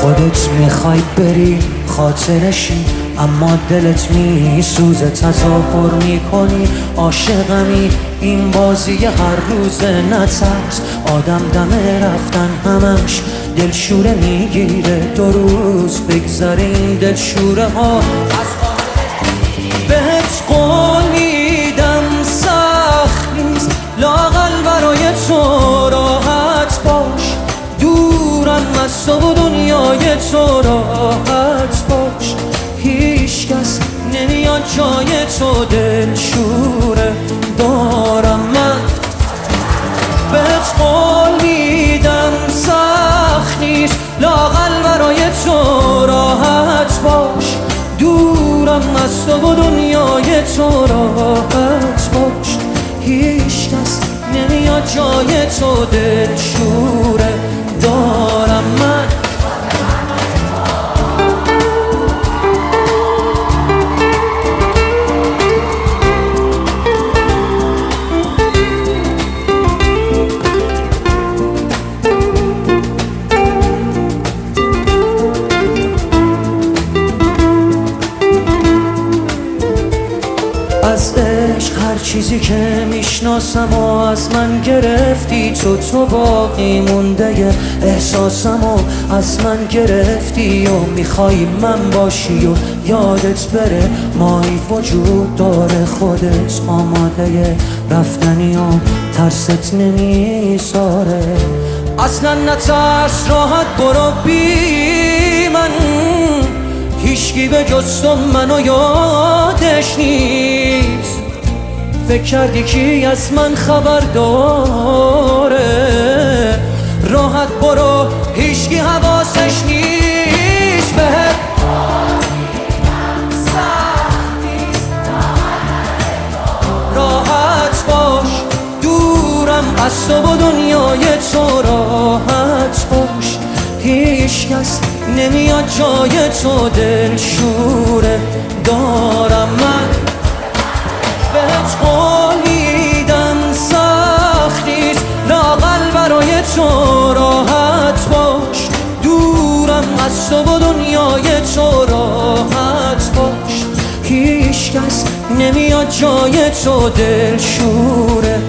خودت میخوای بری خاطرشی، اما دلت میسوزه تظاهر میکنی عاشقمی. این بازی هر روز نترس، آدم دم رفتن همش دلشوره میگیره. 2 روز بگذره این دلشوره ها. بهت قول میدم سخت نیست، لااقل برای تو راحت باش. دورم از تو و دنیای تو راحت باش. هیچ کس نمیاد جای تو دلشوره دارم من. بهت قول میدم سخت نیست، لااقل برای تو راحت باش. دورم از تو و دنیای تو راحت باش. هیچ کس نمیاد جای تو دلشوره دارم من. از عشق هر چیزی که میشناسم و از من گرفتی تو باقی مونده احساسم و از من گرفتی و میخوای من باشی و یادت بره مایی وجود داره. خودت آماده رفتنی و ترست نمیذاره. اصلا نترس راحت برو بی من، هیچکی به جز تو منو یادش نیست. فکر کردی کی از من خبر داره؟ راحت برو هیچکی حواسش نیست. بهت راحت باش. دورم از تو و دنیای تو راحت باش. هیچ کس نمیاد جای تو دلشوره دارم من. بهت قول میدم سخت نیست، لااقل برای تو راحت باش. دورم از تو و دنیای تو راحت باش. هیچ کس نمیاد جای تو دلشوره